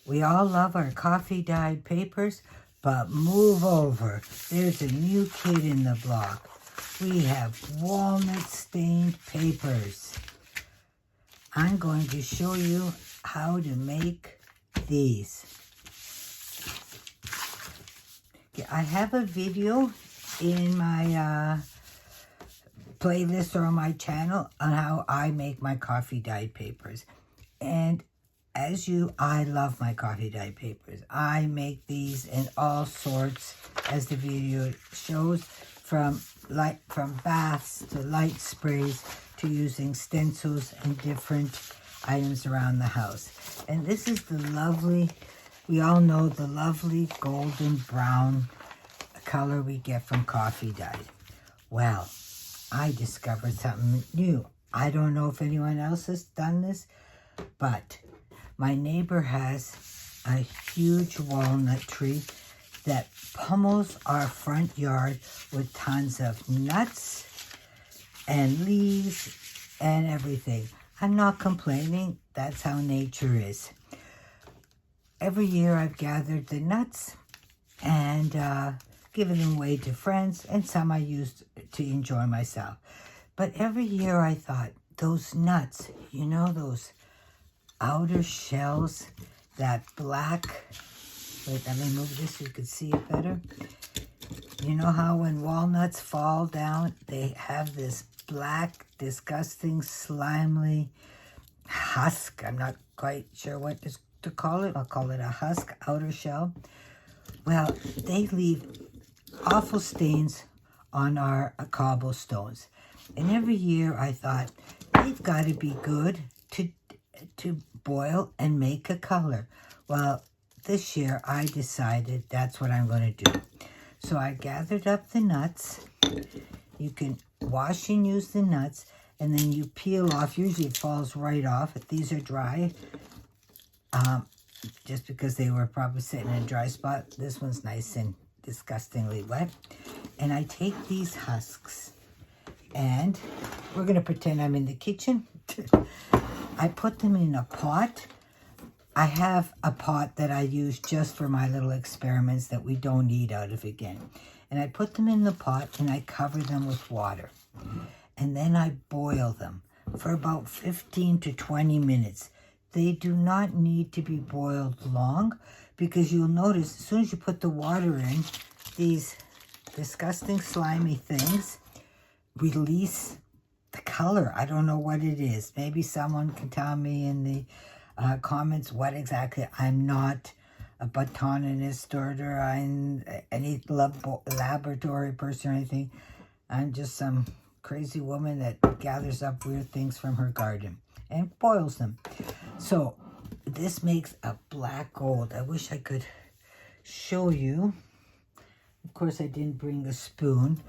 We all love our coffee-dyed papers, but move over. There's a new kid in the block. We have walnut-stained papers. I'm going to show you how to make these. I have a video in my playlist or on my channel on how I make my coffee-dyed papers. And I love my coffee-dyed papers. I make these in all sorts, as the video shows, from baths to light sprays to using stencils and different items around the house. And this is the lovely, we all know the lovely golden brown color we get from coffee dyed. Well, I discovered something new. I don't know if anyone else has done this, but my neighbor has a huge walnut tree that pummels our front yard with tons of nuts and leaves and everything. I'm not complaining. That's how nature is. Every year I've gathered the nuts and given them away to friends, and some I used to enjoy myself. But every year I thought, those nuts, you know, those outer shells, that black, wait, let me move this so you can see it better. You know how when walnuts fall down, they have this black, disgusting, slimy husk. I'm not quite sure what to call it. I'll call it a husk, outer shell. Well, they leave awful stains on our cobblestones. And every year I thought, they've got to be good to boil and make a color. Well, this year I decided that's what I'm going to do. So I gathered up the nuts. You can wash and use the nuts, and then you peel off. Usually it falls right off. If these are dry, just because they were probably sitting in a dry spot, this one's nice and disgustingly wet. And I take these husks, and we're going to pretend I'm in the kitchen. I put them in a pot. I have a pot that I use just for my little experiments that we don't eat out of again. And I put them in the pot and I cover them with water. And then I boil them for about 15 to 20 minutes. They do not need to be boiled long, because you'll notice as soon as you put the water in, these disgusting slimy things release the color. I don't know what it is. Maybe someone can tell me in the comments what exactly. I'm not a botanist or I'm any laboratory person or anything. I'm just some crazy woman that gathers up weird things from her garden and boils them. So this makes a black gold. I wish I could show you. Of course, I didn't bring a spoon.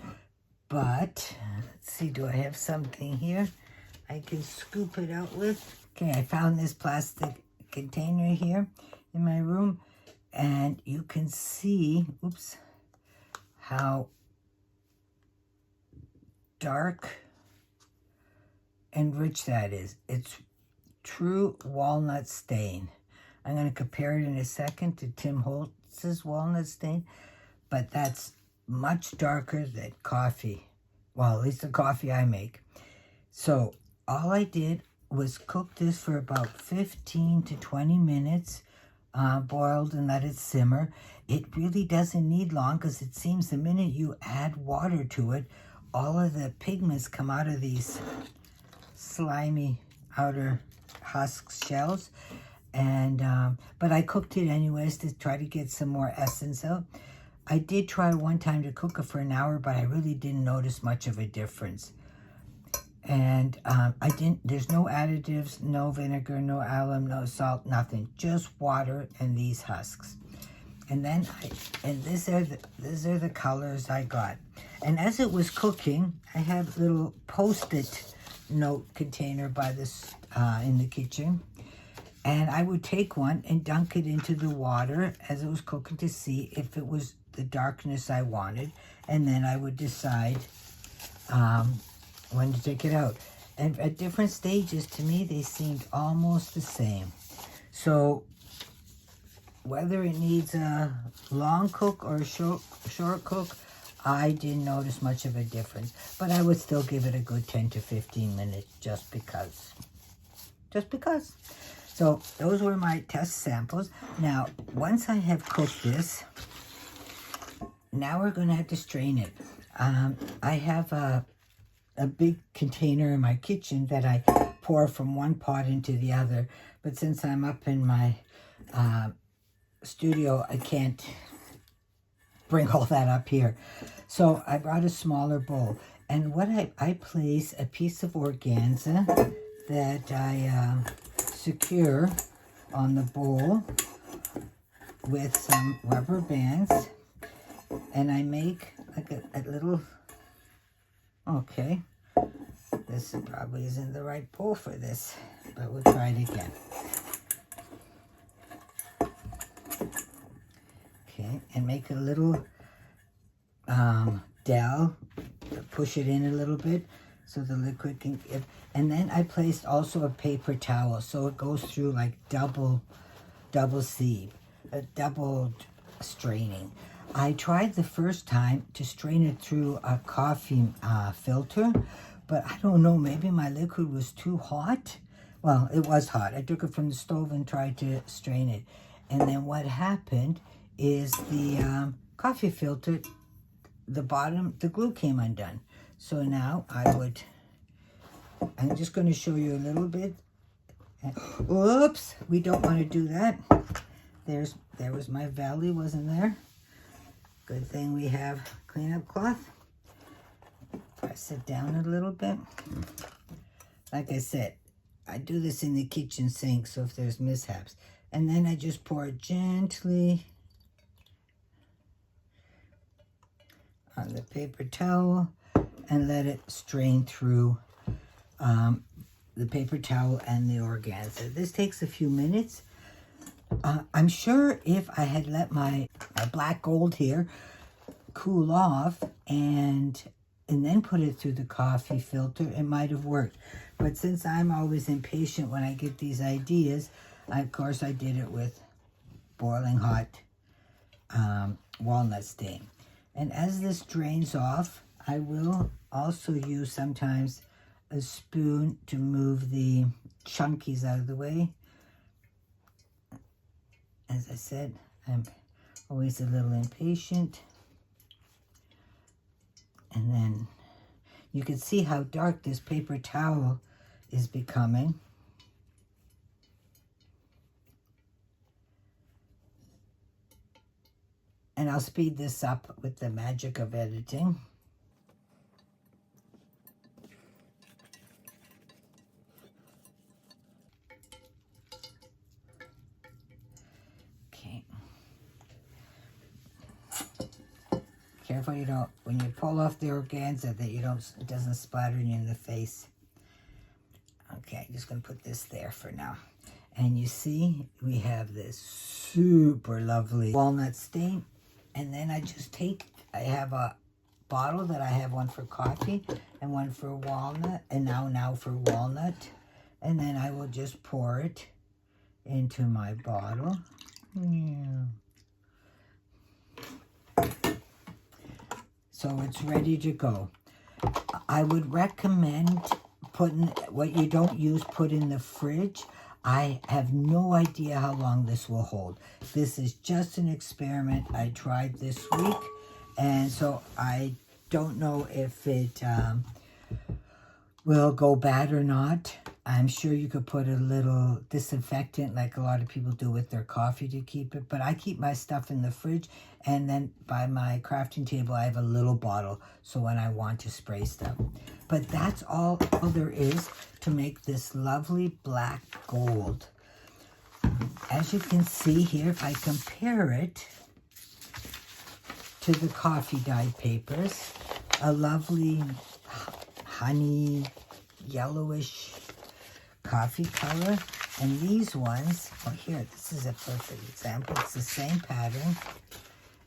But, let's see, do I have something here I can scoop it out with? Okay, I found this plastic container here in my room. And you can see, oops, how dark and rich that is. It's true walnut stain. I'm going to compare it in a second to Tim Holtz's walnut stain. But that's much darker than coffee. Well, at least the coffee I make. So all I did was cook this for about 15 to 20 minutes, boiled and let it simmer. It really doesn't need long, because it seems the minute you add water to it, all of the pigments come out of these slimy outer husk shells. And but I cooked it anyways to try to get some more essence out. I did try one time to cook it for an hour, but I really didn't notice much of a difference. And there's no additives, no vinegar, no alum, no salt, nothing. Just water and these husks. And then, these are the colors I got. And as it was cooking, I have a little Post-it note container by this in the kitchen. And I would take one and dunk it into the water as it was cooking to see if it was the darkness I wanted. And then I would decide when to take it out. And at different stages, to me, they seemed almost the same. So whether it needs a long cook or a short cook, I didn't notice much of a difference. But I would still give it a good 10 to 15 minutes just because. Just because. So those were my test samples. Now, once I have cooked this, now we're going to have to strain it. I have a big container in my kitchen that I pour from one pot into the other. But since I'm up in my studio, I can't bring all that up here. So I brought a smaller bowl. And what I place a piece of organza that I secure on the bowl with some rubber bands. And I make like a little, okay, this probably isn't the right bowl for this, but we'll try it again. Okay, and make a little dowel, push it in a little bit so the liquid can get, and then I placed also a paper towel so it goes through like double sieve, double straining. I tried the first time to strain it through a coffee filter, but I don't know, maybe my liquid was too hot. Well, it was hot. I took it from the stove and tried to strain it. And then what happened is the coffee filter, the bottom, the glue came undone. So now I'm just going to show you a little bit. Oops, we don't want to do that. There was my valley, wasn't there? Good thing we have cleanup cloth. Press it down a little bit. Like I said, I do this in the kitchen sink, so if there's mishaps. And then I just pour it gently on the paper towel and let it strain through the paper towel and the organza. This takes a few minutes. I'm sure if I had let my black gold here cool off and then put it through the coffee filter, it might have worked. But since I'm always impatient when I get these ideas, of course I did it with boiling hot walnut stain. And as this drains off, I will also use sometimes a spoon to move the chunkies out of the way. As I said, I'm always a little impatient. And then you can see how dark this paper towel is becoming. And I'll speed this up with the magic of editing. Okay. Careful you don't, when you pull off the organza, that it doesn't splatter you in the face. Okay, I'm just going to put this there for now. And you see, we have this super lovely walnut stain. And then I have a bottle that I have one for coffee and one for walnut, and now for walnut. And then I will just pour it into my bottle. Yeah. So it's ready to go. I would recommend putting what you don't use, put in the fridge. I have no idea how long this will hold. This is just an experiment I tried this week, and so I don't know if it will go bad or not. I'm sure you could put a little disinfectant like a lot of people do with their coffee to keep it, but I keep my stuff in the fridge, and then by my crafting table I have a little bottle so when I want to spray stuff. But that's all there is to make this lovely black gold. As you can see here, if I compare it to the coffee dyed papers, a lovely honey yellowish coffee color, and these ones, oh here, this is a perfect example. It's the same pattern,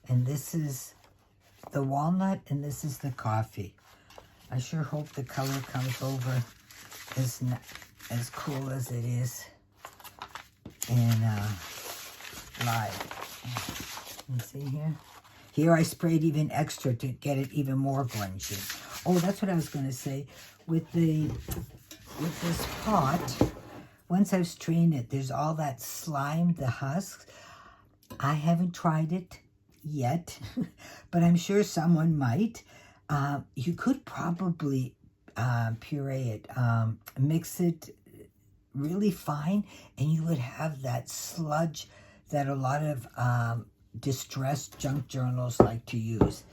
and this is the walnut and this is the coffee. I sure hope the color comes over as cool as it is in live. You see here? Here I sprayed even extra to get it even more grungy. Oh, that's what I was going to say. With this pot, once I've strained it, there's all that slime, the husks. I haven't tried it yet, but I'm sure someone might. You could probably puree it, mix it really fine, and you would have that sludge that a lot of distressed junk journals like to use.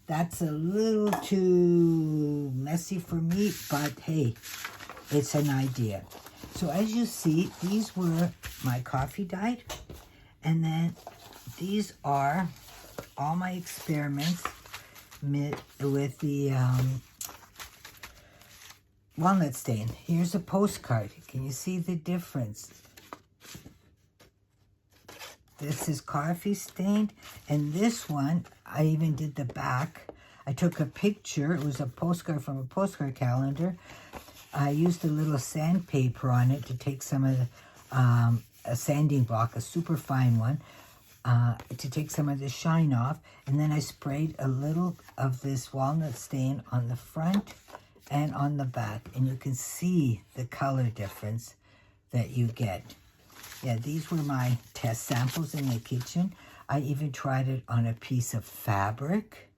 That's a little too messy for me, but hey, it's an idea. So as you see, these were my coffee dyed, and then these are all my experiments with the walnut stain. Here's a postcard. Can you see the difference? This is coffee stained, and this one, I even did the back. I took a picture. It was a postcard from a postcard calendar. I used a little sandpaper on it to take some of the, a sanding block, a super fine one, to take some of the shine off. And then I sprayed a little of this walnut stain on the front and on the back. And you can see the color difference that you get. Yeah, these were my test samples in the kitchen. I even tried it on a piece of fabric,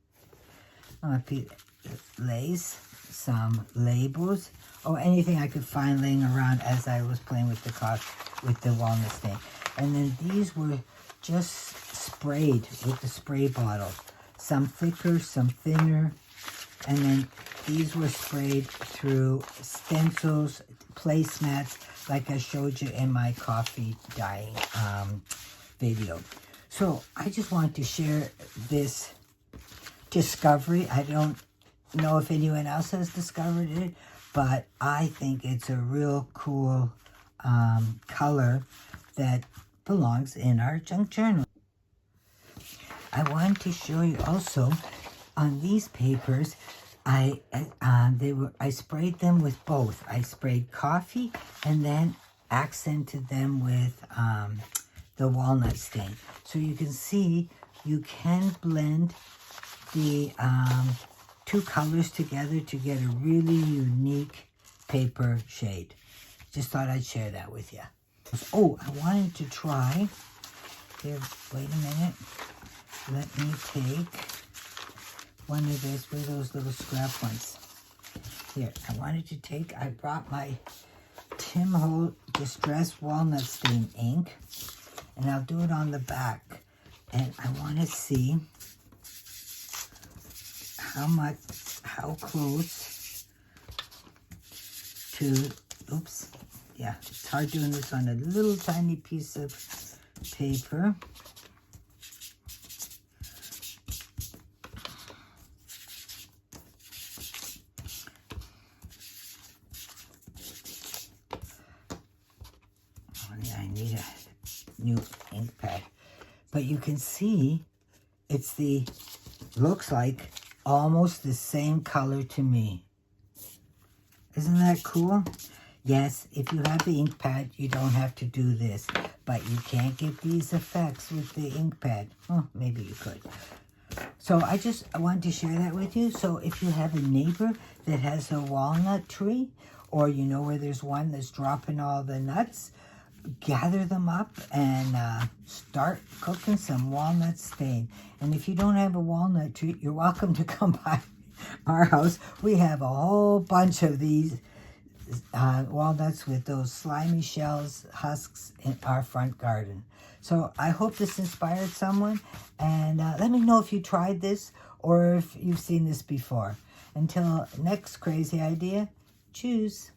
on a piece of lace, some labels, or anything I could find laying around as I was playing with the walnut stain. And then these were just sprayed with the spray bottle. Some thicker, some thinner. And then these were sprayed through stencils, placemats, like I showed you in my coffee dyeing video. So I just wanted to share this discovery. I don't know if anyone else has discovered it, but I think it's a real cool color that belongs in our junk journal. I wanted to show you also on these papers, I sprayed them with both. I sprayed coffee and then accented them with the walnut stain. So you can see you can blend the two colors together to get a really unique paper shade. Just thought I'd share that with you. Oh, I wanted to try. Here, wait a minute. Let me take one of those, where those little scrap ones. Here, I brought my Tim Holt Distress Walnut Stain ink, and I'll do it on the back. And I want to see how close to, oops, yeah, it's hard doing this on a little tiny piece of paper. I need a new ink pad. But you can see looks like almost the same color to me. Isn't that cool? Yes, if you have the ink pad, you don't have to do this. But you can't get these effects with the ink pad. Oh, maybe you could. So I wanted to share that with you. So if you have a neighbor that has a walnut tree, or you know where there's one that's dropping all the nuts, gather them up and start cooking some walnut stain. And if you don't have a walnut tree, you're welcome to come by our house. We have a whole bunch of these walnuts with those slimy shells, husks in our front garden. So I hope this inspired someone, and let me know if you tried this or if you've seen this before. Until next crazy idea, choose.